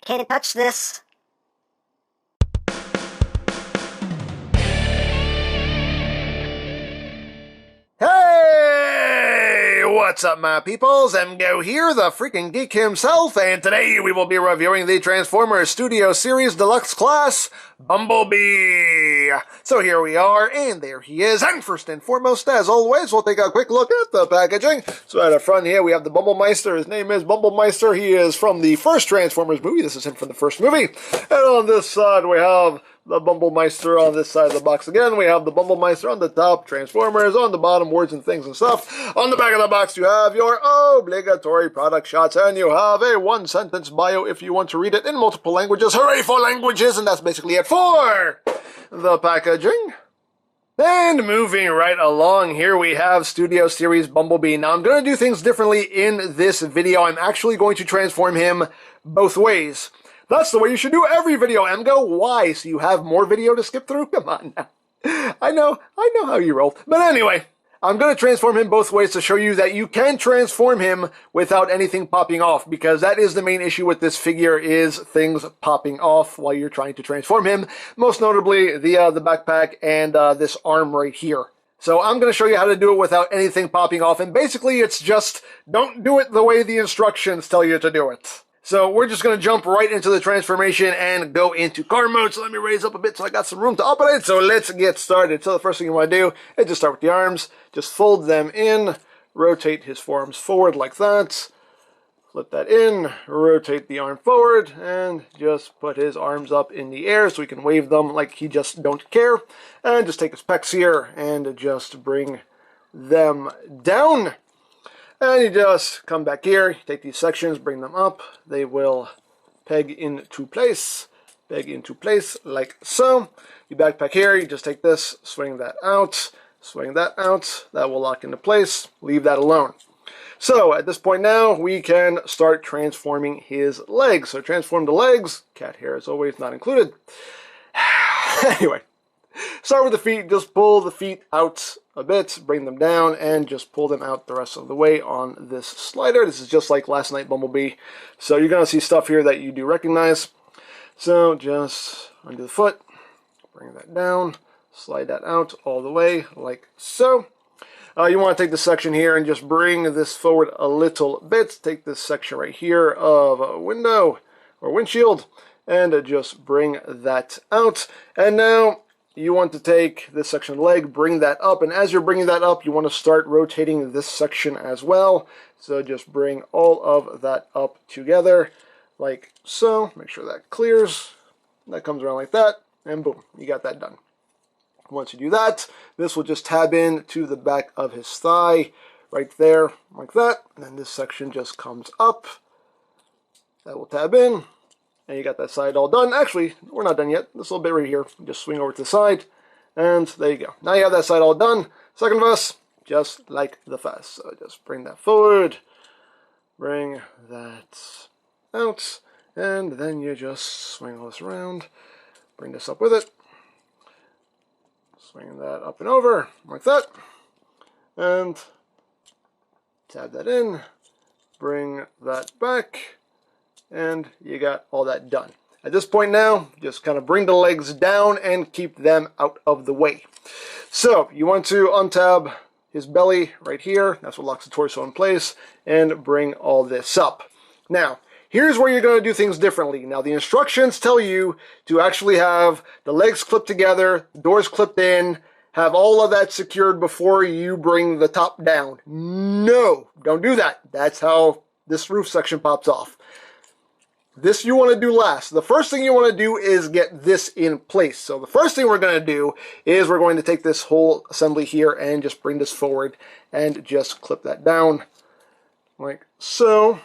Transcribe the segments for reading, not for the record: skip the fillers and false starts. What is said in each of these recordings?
Can't touch this. Hey! What's up, my peoples? MGO here, the freaking geek himself, and today we will be reviewing the Transformers Studio Series Deluxe Class, Bumblebee. So here we are, and there he is. And first and foremost, as always, we'll take a quick look at the packaging. So at the front here, we have the Bumblemeister. His name is Bumblemeister. He is from the first Transformers movie. This is him from the first movie. And on this side, we have the Bumblemeister on this side of the box again. We have the Bumblemeister on the top, Transformers on the bottom, words and things and stuff. On the back of the box, you have your obligatory product shots, and you have a one-sentence bio if you want to read it in multiple languages. Hooray for languages! And that's basically it for the packaging. And moving right along, here we have Studio Series Bumblebee. Now, I'm going to do things differently in this video. I'm actually going to transform him both ways. That's the way you should do every video, MGO. Why? So you have more video to skip through? Come on now. I know how you roll. But anyway, I'm going to transform him both ways to show you that you can transform him without anything popping off, because that is the main issue with this figure, is things popping off while you're trying to transform him. Most notably, the backpack and this arm right here. So I'm going to show you how to do it without anything popping off, and basically it's just don't do it the way the instructions tell you to do it. So we're just going to jump right into the transformation and go into car mode. So let me raise up a bit so I got some room to operate. So let's get started. So the first thing you want to do is just start with the arms. Just fold them in. Rotate his forearms forward like that. Flip that in. Rotate the arm forward. And just put his arms up in the air so he can wave them like he just don't care. And just take his pecs here and just bring them down. And you just come back here, take these sections, bring them up. They will peg into place like so. You backpack here, you just take this, swing that out. That will lock into place. Leave that alone. So at this point now, we can start transforming his legs. So transform the legs. Cat hair is always not included. Anyway, start with the feet. Just pull the feet out a bit, bring them down, and just pull them out the rest of the way on this slider. This is just like last night Bumblebee. So you're going to see stuff here that you do recognize. So just undo the foot, bring that down, slide that out all the way like so. You want to take this section here and just bring this forward a little bit. Take this section right here of a window or windshield and just bring that out. And now you want to take this section of the leg, bring that up, and as you're bringing that up, you want to start rotating this section as well. So just bring all of that up together, like so. Make sure that clears. That comes around like that, and boom, you got that done. Once you do that, this will just tab in to the back of his thigh, right there, like that. And then this section just comes up. That will tab in. And you got that side all done. Actually, we're not done yet. This little bit right here. Just swing over to the side. And there you go. Now you have that side all done. Second verse, just like the first. So just bring that forward. Bring that out. And then you just swing all this around. Bring this up with it. Swing that up and over. Like that. And tab that in. Bring that back. And you got all that done. At this point now, just kind of bring the legs down and keep them out of the way. So you want to untab his belly right here. That's what locks the torso in place. And bring all this up. Now, here's where you're going to do things differently. Now, the instructions tell you to actually have the legs clipped together, doors clipped in, have all of that secured before you bring the top down. No, don't do that. That's how this roof section pops off. This you want to do last. The first thing you want to do is get this in place. So the first thing we're going to do is we're going to take this whole assembly here and just bring this forward and just clip that down like so.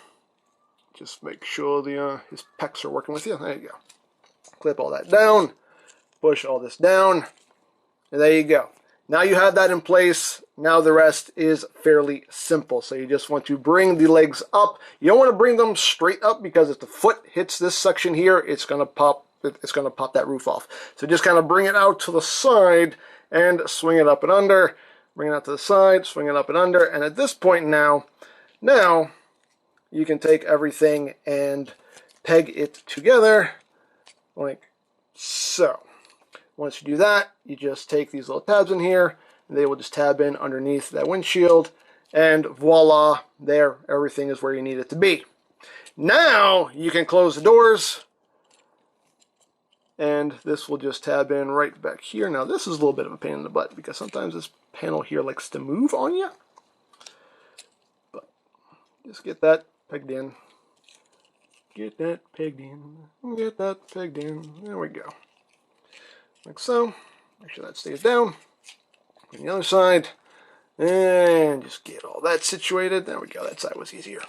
Just make sure his pecs are working with you. There you go. Clip all that down. Push all this down. And there you go. Now you have that in place. Now the rest is fairly simple. So you just want to bring the legs up. You don't want to bring them straight up because if the foot hits this section here, it's going to pop that roof off. So just kind of bring it out to the side and swing it up and under. Bring it out to the side, swing it up and under. And at this point now you can take everything and peg it together like so. Once you do that, you just take these little tabs in here, and they will just tab in underneath that windshield, and voila, there, everything is where you need it to be. Now, you can close the doors, and this will just tab in right back here. Now, this is a little bit of a pain in the butt, because sometimes this panel here likes to move on you. But just get that pegged in. Get that pegged in. Get that pegged in. There we go. Like so. Make sure that stays down. On the other side. And just get all that situated. There we go. That side was easier.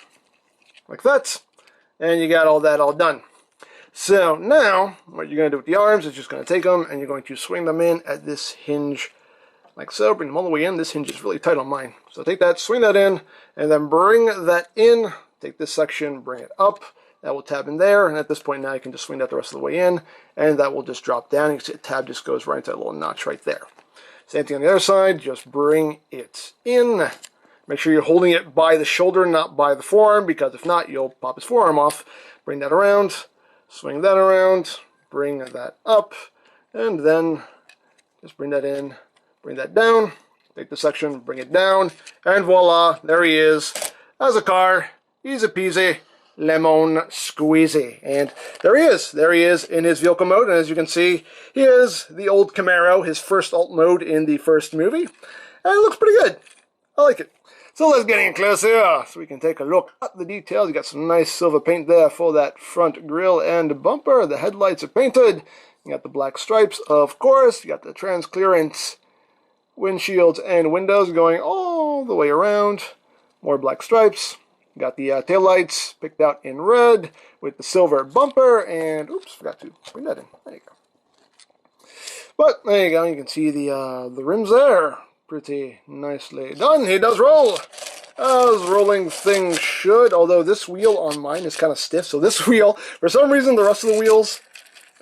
Like that. And you got all that all done. So now, what you're going to do with the arms is just going to take them and you're going to swing them in at this hinge. Like so. Bring them all the way in. This hinge is really tight on mine. So take that, swing that in, and then bring that in. Take this section, bring it up. That will tab in there, and at this point now you can just swing that the rest of the way in, and that will just drop down. You can see the tab just goes right into that little notch right there. Same thing on the other side, just bring it in. Make sure you're holding it by the shoulder, not by the forearm, because if not, you'll pop his forearm off. Bring that around, swing that around, bring that up, and then just bring that in, bring that down, take the section, bring it down, and voila, there he is. As a car, easy peasy. Lemon squeezy. And there he is in his vehicle mode, and as you can see, he is the old Camaro, his first alt mode in the first movie, and it looks pretty good. I like it. So let's get in closer so we can take a look at the details. You got some nice silver paint there for that front grille and bumper. The headlights are painted. You got the black stripes, of course. You got the transclearance windshields and windows going all the way around. More black stripes. Got the taillights picked out in red with the silver bumper, and oops, forgot to bring that in. There you go. But there you go. You can see the rims there, pretty nicely done. He does roll, as rolling things should. Although this wheel on mine is kind of stiff, so this wheel, for some reason, the rest of the wheels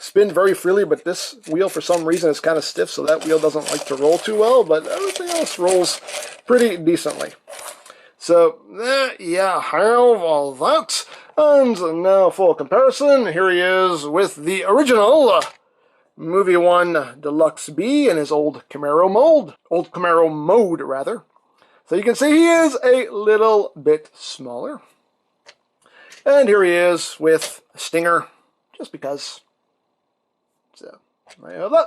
spin very freely, but this wheel, for some reason, is kind of stiff, so that wheel doesn't like to roll too well. But everything else rolls pretty decently. So, yeah, have all that. And now, for comparison, here he is with the original Movie 1 Deluxe B in his old Camaro mold. Old Camaro mode, rather. So you can see he is a little bit smaller. And here he is with a Stinger, just because. So, I have that.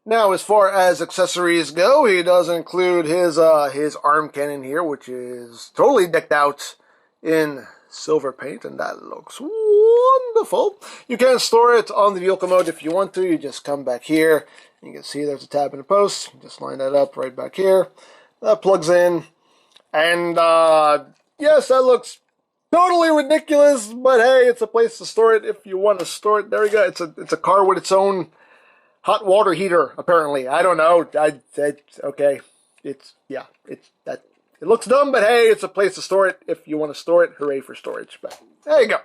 Now, as far as accessories go, he does include his arm cannon here, which is totally decked out in silver paint, and that looks wonderful. You can store it on the vehicle mode if you want to. You just come back here. You can see there's a tab in the post. Just line that up right back here. That plugs in, and yes, that looks totally ridiculous, but hey, it's a place to store it if you want to store it. There you go. It's a car with its own hot water heater, apparently. I don't know. Okay. It looks dumb, but hey, it's a place to store it. If you want to store it, hooray for storage. But there you go.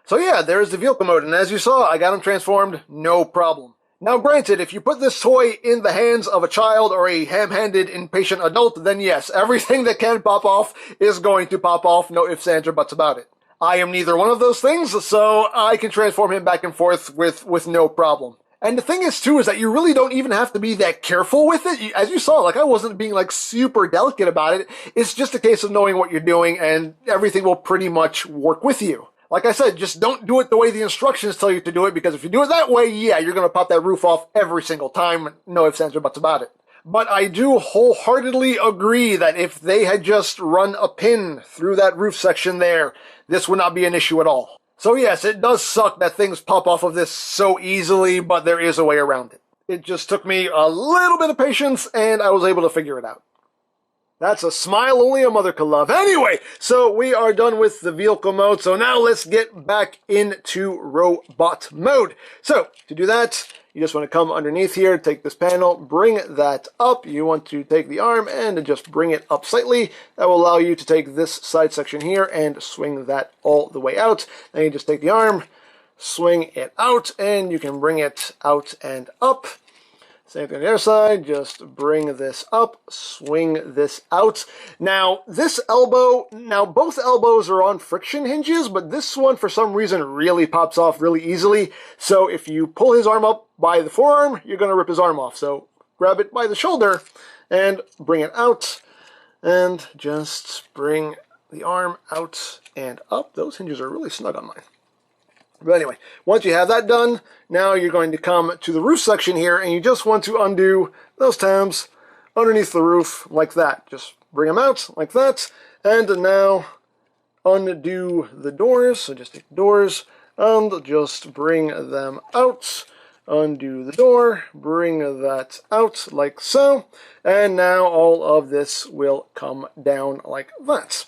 So yeah, there's the vehicle mode, and as you saw, I got him transformed, no problem. Now granted, if you put this toy in the hands of a child or a ham-handed, impatient adult, then yes, everything that can pop off is going to pop off, no ifs, ands, or buts about it. I am neither one of those things, so I can transform him back and forth with no problem. And the thing is, too, is that you really don't even have to be that careful with it. As you saw, like, I wasn't being, like, super delicate about it. It's just a case of knowing what you're doing, and everything will pretty much work with you. Like I said, just don't do it the way the instructions tell you to do it, because if you do it that way, yeah, you're going to pop that roof off every single time. No ifs, ands, or buts about it. But I do wholeheartedly agree that if they had just run a pin through that roof section there, this would not be an issue at all. So yes, it does suck that things pop off of this so easily, but there is a way around it. It just took me a little bit of patience, and I was able to figure it out. That's a smile only a mother could love. Anyway, so we are done with the vehicle mode, so now let's get back into robot mode. So, to do that, you just want to come underneath here, take this panel, bring that up. You want to take the arm and just bring it up slightly. That will allow you to take this side section here and swing that all the way out. Then you just take the arm, swing it out, and you can bring it out and up. Same thing on the other side, just bring this up, swing this out. Now, this elbow, both elbows are on friction hinges, but this one, for some reason, really pops off really easily. So if you pull his arm up by the forearm, you're going to rip his arm off. So grab it by the shoulder and bring it out, and just bring the arm out and up. Those hinges are really snug on mine. But anyway, once you have that done, now you're going to come to the roof section here, and you just want to undo those tabs underneath the roof like that. Just bring them out like that, and now undo the doors. So just take the doors and just bring them out. Undo the door, bring that out like so, and now all of this will come down like that.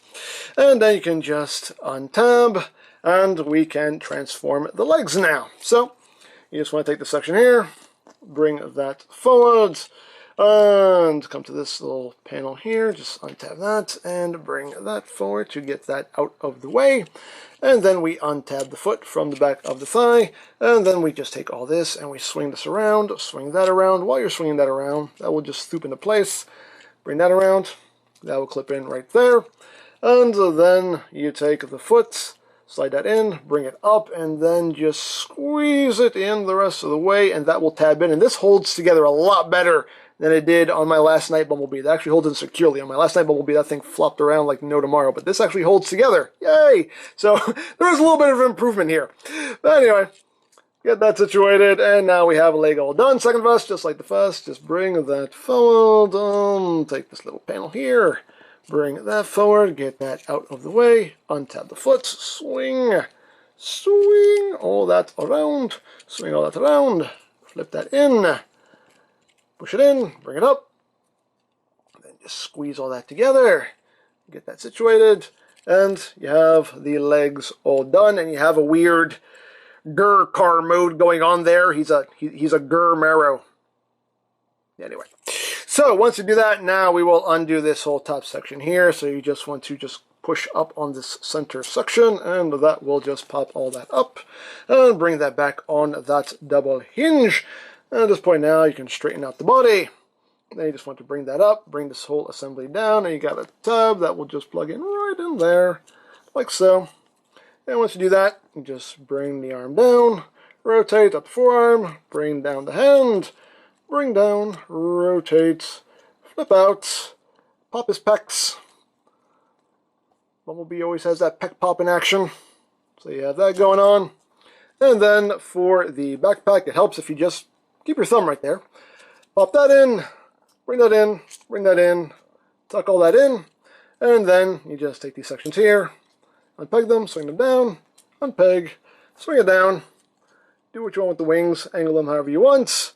And then you can just untab, and we can transform the legs now. So you just want to take the section here, bring that forward, and come to this little panel here, just untab that and bring that forward to get that out of the way. And then we untab the foot from the back of the thigh, and then we just take all this and we swing this around, swing that around. While you're swinging that around, that will just swoop into place. Bring that around, that will clip in right there. And then you take the foot, slide that in, bring it up, and then just squeeze it in the rest of the way, and that will tab in. And this holds together a lot better than it did on my last night Bumblebee. That actually holds in securely. On my last night Bumblebee, that thing flopped around like no tomorrow, but this actually holds together. Yay! So there is a little bit of improvement here. But anyway, get that situated, and now we have a leg all done. Second vest, just like the first, just bring that forward. Take this little panel here, bring that forward, get that out of the way, untab the foot, swing, swing all that around, swing all that around, flip that in, push it in, bring it up, then just squeeze all that together, get that situated, and you have the legs all done, and you have a weird Grr car mode going on there. He's a Grr Marrow. Anyway, so once you do that, now we will undo this whole top section here. So you just want to just push up on this center section, and that will just pop all that up and bring that back on that double hinge. And at this point now, you can straighten out the body. Then you just want to bring that up, bring this whole assembly down, and you got a tab that will just plug in right in there, like so. And once you do that, you just bring the arm down, rotate up the forearm, bring down the hand, bring down, rotate, flip out, pop his pecs. Bumblebee always has that pec pop in action, so you have that going on. And then for the backpack, it helps if you just keep your thumb right there. Pop that in, bring that in, bring that in, tuck all that in, and then you just take these sections here, unpeg them, swing them down, unpeg, swing it down, do what you want with the wings, angle them however you want,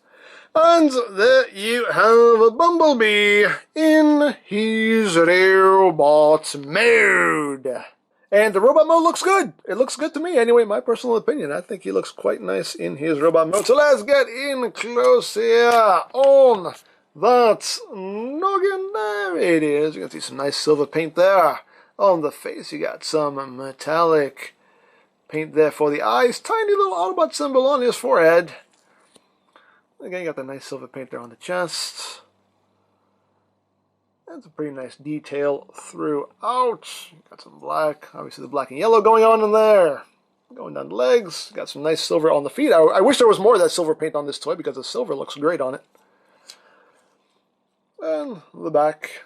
and there you have a Bumblebee in his robot mode. And the robot mode looks good. It looks good to me anyway, my personal opinion. I think he looks quite nice in his robot mode. So let's get in close here on that noggin. There it is. You can see some nice silver paint there. On the face, you got some metallic paint there for the eyes. Tiny little Autobot symbol on his forehead. Again, you got the nice silver paint there on the chest. That's a pretty nice detail throughout. Got some black, obviously the black and yellow going on in there. Going down the legs. Got some nice silver on the feet. I wish there was more of that silver paint on this toy because the silver looks great on it. And the back.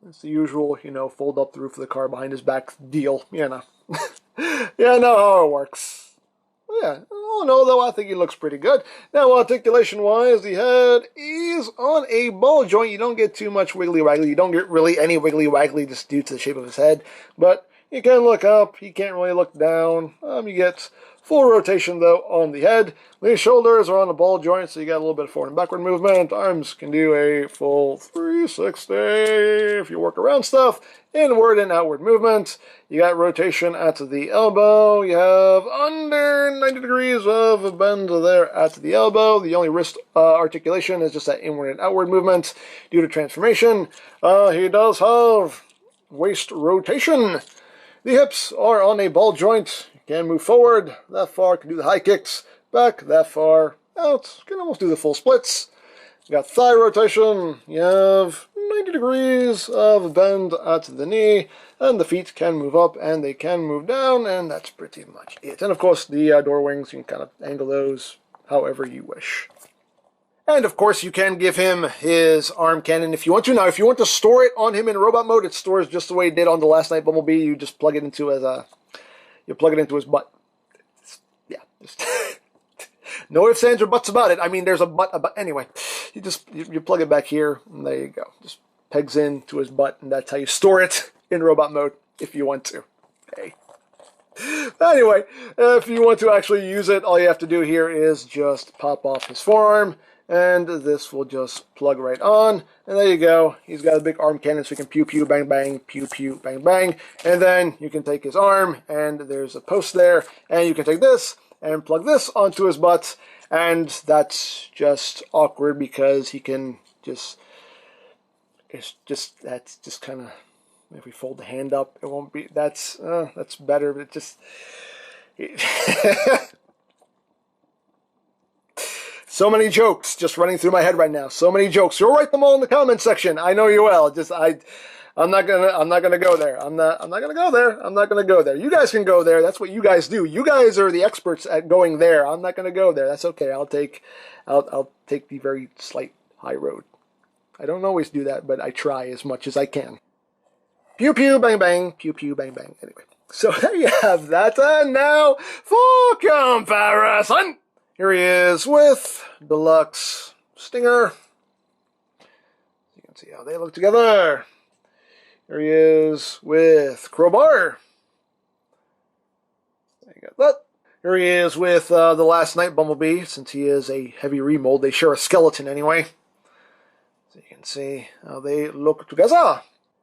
It's the usual, fold up the roof of the car behind his back deal. Yeah, I know how it works. Yeah, all in all, though, I think he looks pretty good. Now, articulation-wise, the head is on a ball joint. You don't get too much wiggly-waggly. You don't get really any wiggly-waggly just due to the shape of his head. But you can look up. He can't really look down. You get full rotation, though, on the head. The shoulders are on a ball joint, so you got a little bit of forward and backward movement. Arms can do a full 360 if you work around stuff. Inward and outward movement. You got rotation at the elbow. You have under 90 degrees of a bend there at the elbow. The only wrist articulation is just that inward and outward movement due to transformation. He does have waist rotation. The hips are on a ball joint. You can move forward that far, can do the high kicks, back that far, out. You can almost do the full splits. You got thigh rotation. You have 90 degrees of bend at the knee, and the feet can move up and they can move down, and that's pretty much it. And of course, the door wings, you can kind of angle those however you wish. And of course, you can give him his arm cannon if you want to. Now, if you want to store it on him in robot mode, it stores just the way it did on the Last Night Bumblebee. You just plug it into his butt. Yeah, just no ifs, ands, or buts about it. I mean, there's a butt about anyway. You plug it back here, and there you go. Just pegs in to his butt, and that's how you store it in robot mode if you want to. Hey. Anyway, if you want to actually use it, all you have to do here is just pop off his forearm, and this will just plug right on, and there you go. He's got a big arm cannon, so you can pew pew bang bang, pew pew bang bang, and then you can take his arm, and there's a post there, and you can take this and plug this onto his butt, and that's just awkward because he can just, that's just kind of, if we fold the hand up, it won't be, that's better, but it just, so many jokes just running through my head right now. So many jokes. You'll write them all in the comments section. I know you will. I'm not gonna go there. I'm not gonna go there. I'm not gonna go there. You guys can go there. That's what you guys do. You guys are the experts at going there. I'm not gonna go there. That's okay. I'll take the very slight high road. I don't always do that, but I try as much as I can. Pew pew bang bang. Pew pew bang bang. Anyway, so there you have that. And now for comparison. Here he is with Deluxe Stinger. You can see how they look together. Here he is with Crowbar. There you got that. Here he is with the Last Night Bumblebee, since he is a heavy remold. They share a skeleton anyway. So you can see how they look together.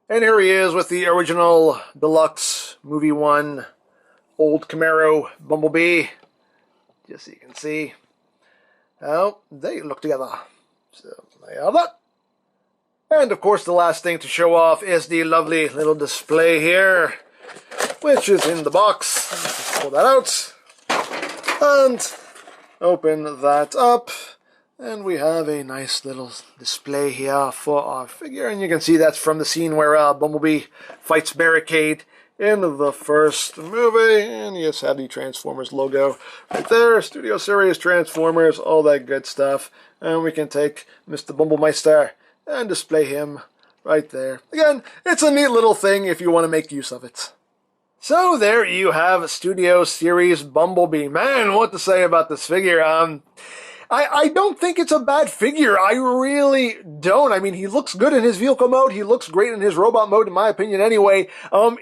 And here he is with the original Deluxe Movie 1 Old Camaro Bumblebee. Just so you can see how they look together. So there you have that. And of course the last thing to show off is the lovely little display here, which is in the box. Just pull that out and open that up. And we have a nice little display here for our figure. And you can see that's from the scene where Bumblebee fights Barricade in the first movie, and you just have the Transformers logo right there, Studio Series Transformers, all that good stuff. And we can take Mr. Bumblebee and display him right there. Again, it's a neat little thing if you want to make use of it. So there you have Studio Series Bumblebee. Man, what to say about this figure? I don't think it's a bad figure. I really don't. I mean, he looks good in his vehicle mode. He looks great in his robot mode, in my opinion, anyway.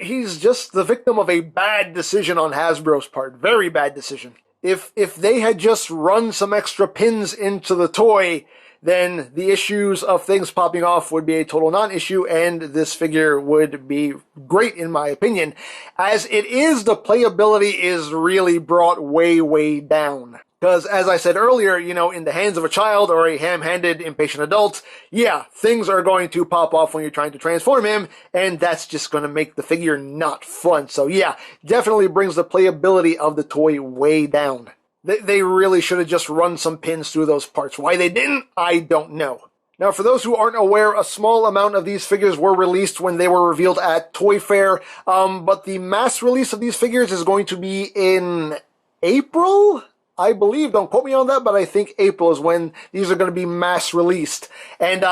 He's just the victim of a bad decision on Hasbro's part. Very bad decision. If they had just run some extra pins into the toy, then the issues of things popping off would be a total non-issue, and this figure would be great, in my opinion. As it is, the playability is really brought way, way down. Because, as I said earlier, you know, in the hands of a child or a ham-handed, impatient adult, yeah, things are going to pop off when you're trying to transform him, and that's just going to make the figure not fun. So, yeah, definitely brings the playability of the toy way down. They really should have just run some pins through those parts. Why they didn't, I don't know. Now, for those who aren't aware, a small amount of these figures were released when they were revealed at Toy Fair, but the mass release of these figures is going to be in April? I believe, don't quote me on that, but I think April is when these are going to be mass released. And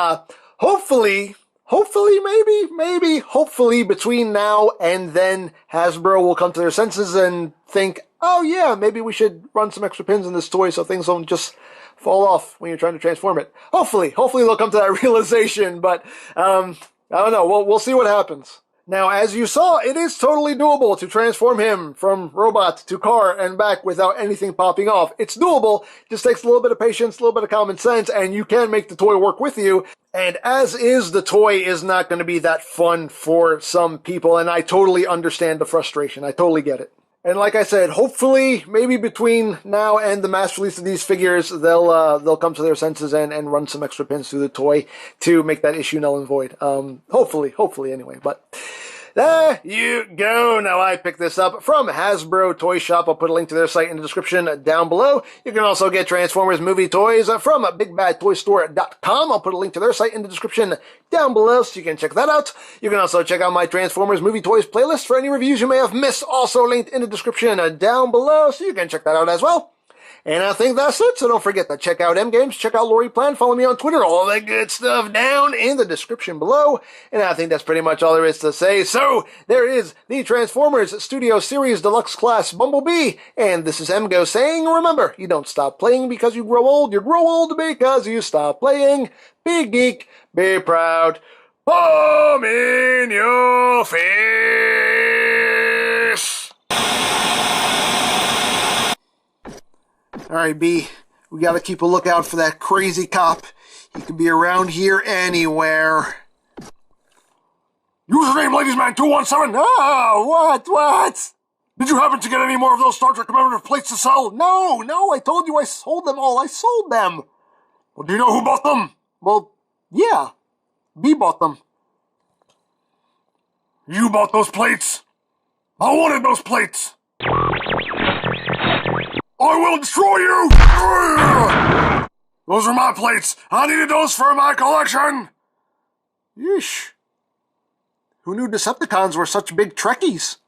hopefully between now and then, Hasbro will come to their senses and think, oh yeah, maybe we should run some extra pins in this toy so things don't just fall off when you're trying to transform it. Hopefully they'll come to that realization, but I don't know. We'll see what happens. Now, as you saw, it is totally doable to transform him from robot to car and back without anything popping off. It's doable, just takes a little bit of patience, a little bit of common sense, and you can make the toy work with you. And as is, the toy is not going to be that fun for some people, and I totally understand the frustration. I totally get it. And like I said, hopefully, maybe between now and the mass release of these figures, they'll come to their senses and run some extra pins through the toy to make that issue null and void. Hopefully anyway. But There you go. Now, I picked this up from Hasbro Toy Shop. I'll put a link to their site in the description down below. You can also get Transformers movie toys from BigBadToyStore.com. I'll put a link to their site in the description down below so you can check that out. You can also check out my Transformers movie toys playlist for any reviews you may have missed, also linked in the description down below, so you can check that out as well. And I think that's it, so don't forget to check out M-Games, check out Lori Plan, follow me on Twitter, all that good stuff down in the description below. And I think that's pretty much all there is to say. So, there is the Transformers Studio Series Deluxe Class Bumblebee, and this is MGO saying, remember, you don't stop playing because you grow old because you stop playing. Be geek, be proud, palm in your face. Alright, B, we gotta keep a lookout for that crazy cop. He could be around here anywhere. Username LadiesMan217! What? Did you happen to get any more of those Star Trek commemorative plates to sell? No, I told you I sold them all. I sold them. Well, do you know who bought them? Well, yeah, B bought them. You bought those plates? I wanted those plates! I will destroy you! Those are my plates. I needed those for my collection. Yeesh. Who knew Decepticons were such big Trekkies?